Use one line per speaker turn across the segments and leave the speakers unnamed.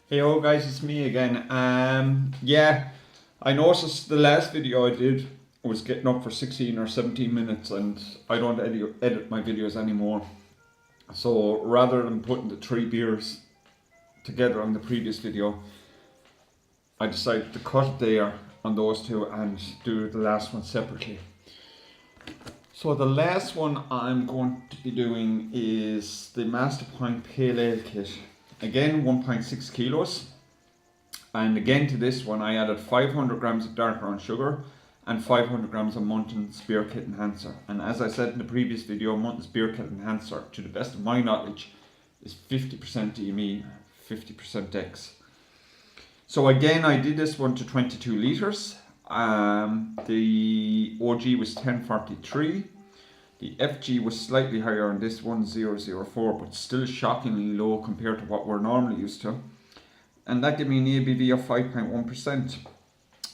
Hey oh guys, it's me again. Yeah, I noticed the last video I did was getting up for 16 or 17 minutes and I don't edit my videos anymore. So rather than putting the three beers together on the previous video, I decided to cut it there on those two and do the last one separately. So the last one I'm going to be doing is the Master Pint Pale Ale Kit. Again, 1.6 kilos. And again to this one I added 500 grams of dark brown sugar and 500 grams of Muntons Beer Kit Enhancer. And as I said in the previous video, Muntons Beer Kit Enhancer, to the best of my knowledge, is 50% DME, 50% X. So again, I did this one to 22 litres. The OG was 1043. The FG was slightly higher on this one, 004, but still shockingly low compared to what we're normally used to. And that gave me an ABV of 5.1%.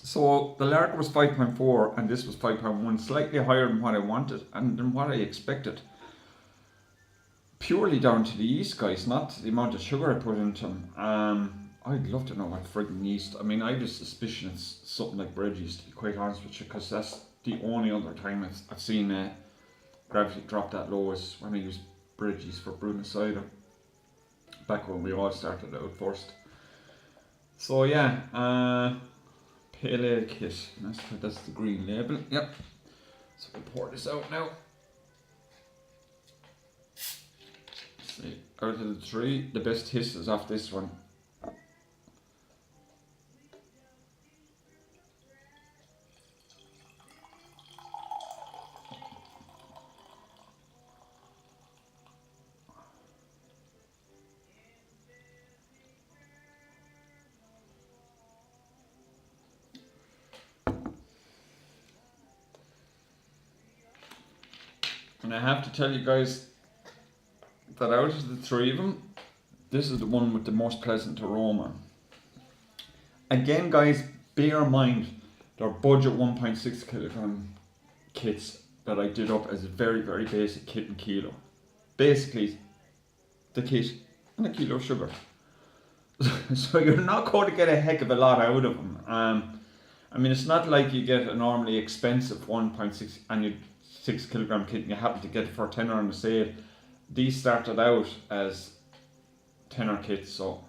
So the lager was 5.4 and this was 5.1, slightly higher than what I wanted and than what I expected. Purely down to the yeast, guys, not the amount of sugar I put into them. I'd love to know what friggin' yeast. I mean, I have a suspicion it's something like bread yeast, to be quite honest with you, because that's the only other time I've seen gravity drop that low is when I used bread yeast for brewing cider. Back when we all started out first. So yeah, Pale Ale Kit, that's the green label, yep. So we'll pour this out now. See, out of the three, the best hiss is off this one. And I have to tell you guys that out of the three of them, this is the one with the most pleasant aroma. Again guys, bear in mind, they're budget 1.6 kilogram kits that I did up as a very, very basic kit and kilo. Basically, the kit and a kilo of sugar. So you're not going to get a heck of a lot out of them. I mean, it's not like you get a normally expensive 1.6 and you 6 kilogram kit and you happen to get it for a tenner on the sale. These started out as tenner kits, so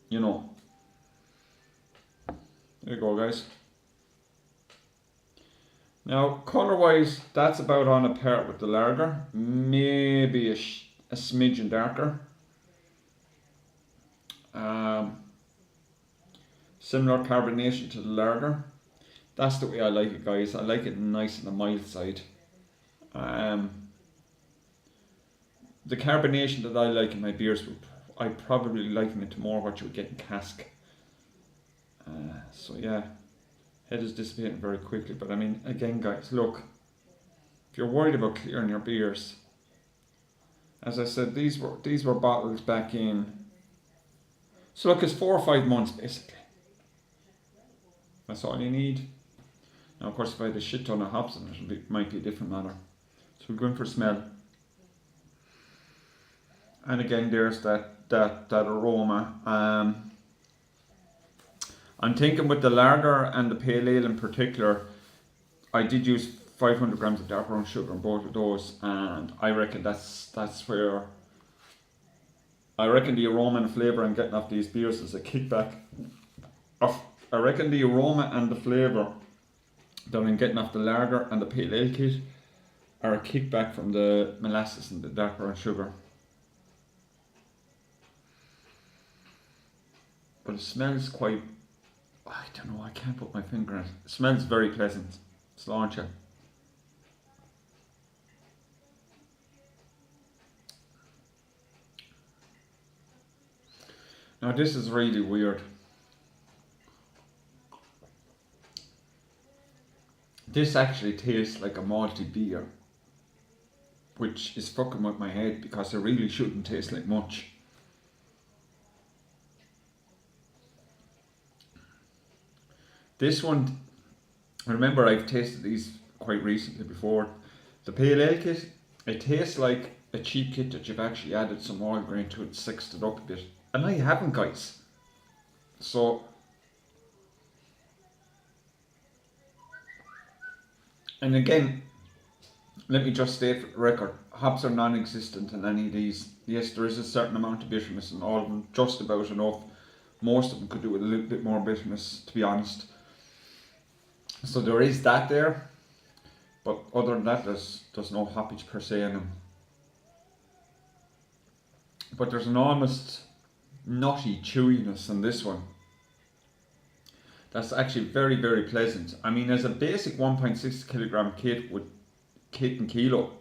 you know. There you go, guys. Now, colour wise, that's about on a par with the lager, maybe a smidgen darker. Similar carbonation to the lager. That's the way I like it, guys. I like it nice on the mild side. The carbonation that I like in my beers, I probably liken it to more what you would get in cask. So yeah, head is dissipating very quickly. But I mean, again, guys, look, if you're worried about clearing your beers, as I said, these were bottles back in. So look, it's 4 or 5 months basically. That's all you need. Now, of course, if I had a shit ton of hops in it might be a different matter. So we're going for smell. And again, there's that aroma. I'm thinking with the lager and the pale ale in particular, I did use 500 grams of dark brown sugar in both of those, and I reckon that's where I reckon the aroma and flavour I'm getting off these beers is a kickback. I reckon the aroma and the flavour that I'm getting off the lager and the pale ale kit are a kickback from the molasses and the dark brown sugar. But it smells quite, I don't know, I can't put my finger on it. It smells very pleasant. It's launcher. Now this is really weird. This actually tastes like a malty beer, which is fucking with my head because it really shouldn't taste like much. This one, remember I've tasted these quite recently before. The pale ale kit, it tastes like a cheap kit that you've actually added some oil grain to it, sexed it up a bit. And I haven't, guys. So, and again, let me just state for the record, hops are non-existent in any of these. Yes, there is a certain amount of bitterness in all of them, just about enough. Most of them could do with a little bit more bitterness, to be honest. So there is that there, but other than that, there's no hoppage per se in them. But there's an almost nutty chewiness in this one. That's actually very, very pleasant. I mean, as a basic 1.6 kilogram kit with kitnkilo,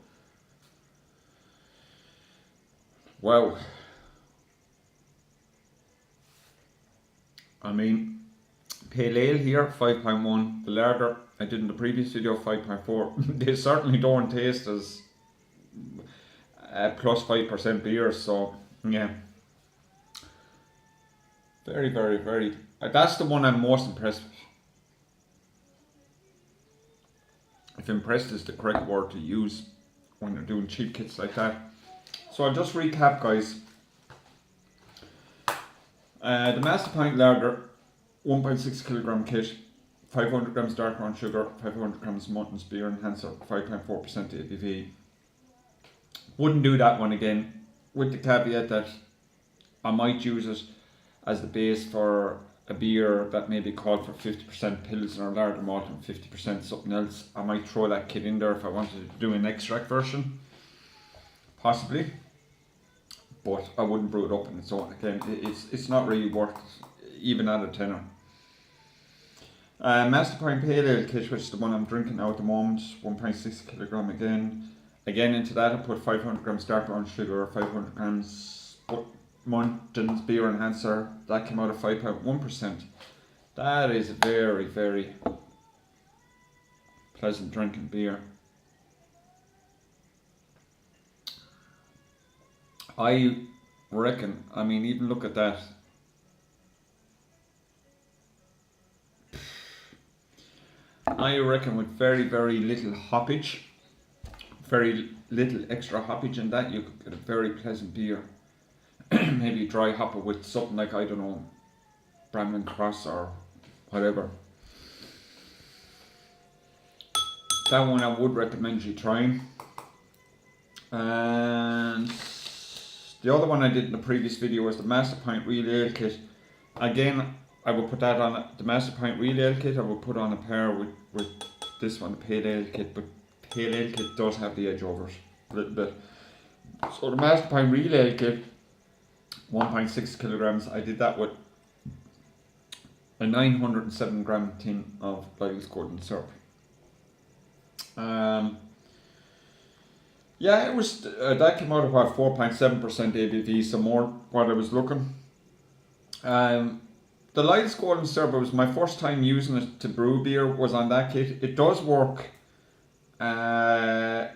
wow. I mean, pale ale here, 5.1. The lager I did in the previous video, 5.4. They certainly don't taste as plus 5% beer, so yeah. Very, very, very. That's the one I'm most impressed with. If impressed is the correct word to use when you're doing cheap kits like that. So I'll just recap, guys. The Master Pint Lager, 1.6 kilogram kit, 500 grams dark brown sugar, 500 grams Muntons beer enhancer, 5.4% ABV. Wouldn't do that one again, with the caveat that I might use it as the base for a beer that maybe called for 50% Pilsner or lager malt and 50% something else. I might throw that kit in there if I wanted to do an extract version, possibly. But I wouldn't brew it up on its own again. It's not really worth it, even at a tenner. Master Pint Pale Ale kit, which is the one I'm drinking now at the moment, 1.6 kilogram again. Again, into that I put 500 grams dark brown sugar, 500 grams Muntons beer enhancer. That came out at 5.1%. That is a very, very pleasant drinking beer. I reckon, I mean, even look at that. I reckon with very, very little hoppage, very little extra hoppage in that, you could get a very pleasant beer. Maybe dry hop it with something like, I don't know, Bramlin Cross or whatever. That one I would recommend you trying. And the other one I did in the previous video was the Master Pint Real Ale kit. Again, I will put that on the Master Pint Real Ale kit. I will put on a pair with this one, the Pale Ale kit, but Pale Ale kit does have the edge over it a little bit. So the Master Pint Real Ale kit, 1.6 kilograms. I did that with a 907 gram tin of Lyle's Golden Syrup. Yeah, it was that came out of about 4.7% ABV, so more what I was looking. The Lyle's Golden Syrup, it was my first time using it to brew beer, was on that kit. It does work. However,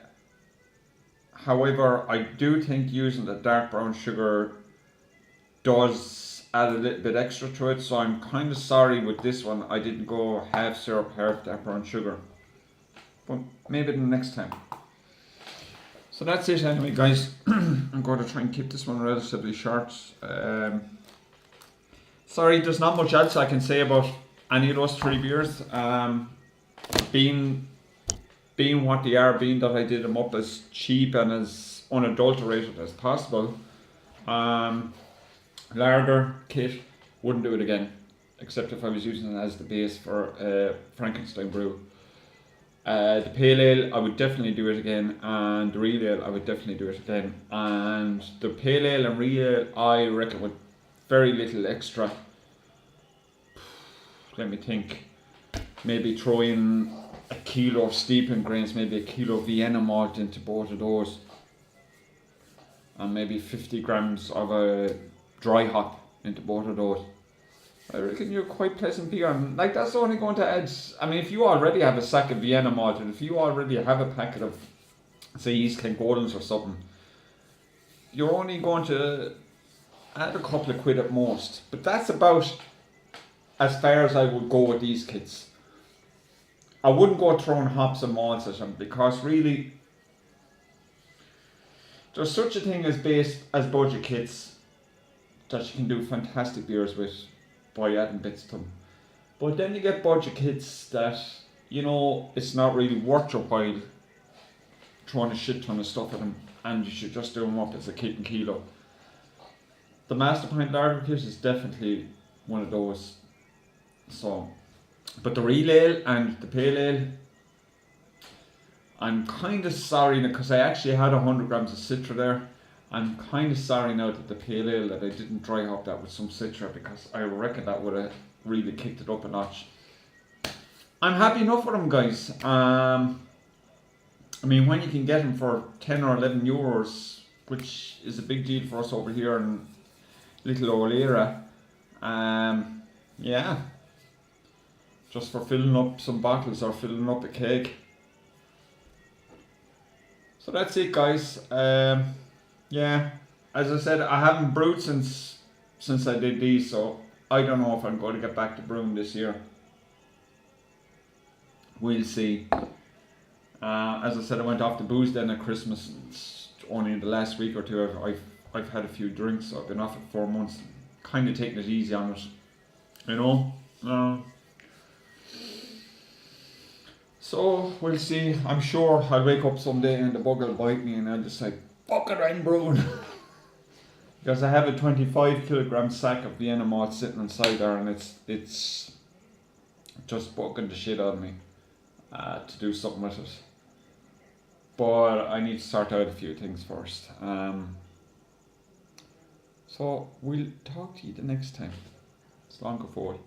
I do think using the dark brown sugar does add a little bit extra to it, so I'm kind of sorry with this one I didn't go half syrup, half dark brown sugar. But maybe the next time. So that's it anyway, guys. I'm going to try and keep this one relatively short. Sorry, there's not much else I can say about any of those three beers. Being what they are, being that I did them up as cheap and as unadulterated as possible. Lager kit, wouldn't do it again, except if I was using it as the base for Frankenstein brew. The Pale Ale, I would definitely do it again, and the Real Ale, I would definitely do it again. And the Pale Ale and Real Ale, I reckon with very little extra, let me think, maybe throw in a kilo of steeping grains, maybe a kilo of Vienna malt into both of those, and maybe 50 grams of a dry hop into both of those. I reckon you're quite pleasant beer, and like that's only going to add. I mean, if you already have a sack of Vienna malt, and if you already have a packet of, say, East Kent Gordons or something, you're only going to add a couple of quid at most. But that's about as far as I would go with these kits. I wouldn't go throwing hops and malts at them, because really, there's such a thing as budget kits that you can do fantastic beers with. by adding bits to them. But then you get budget kits that, you know, it's not really worth your while throwing a shit ton of stuff at them, and you should just do them up as a kitnkilo. The Master Pint Lager kit is definitely one of those. So, but the real ale and the pale ale, I'm kind of sorry now, because I actually had 100 grams of Citra there. I'm kind of sorry now that the pale ale that I didn't dry hop that with some Citra, because I reckon that would have really kicked it up a notch. I'm happy enough with them, guys. I mean, when you can get them for 10 or 11 euros, which is a big deal for us over here in little old era, yeah, just for filling up some bottles or filling up a keg. So that's it, guys. Yeah, as I said, I haven't brewed since I did these, so I don't know if I'm going to get back to brewing this year. We'll see. As I said, I went off the booze then at Christmas. It's only in the last week or two I've had a few drinks. So I've been off it 4 months, kind of taking it easy on it, you know. So we'll see. I'm sure I'll wake up someday and the bug will bite me and I'll just say, fuck it, I'm brewing. Because I have a 25 kilogram sack of Vienna malt sitting inside there, and it's just bugging the shit out of me to do something with it. But I need to sort out a few things first. So we'll talk to you the next time. It's long before.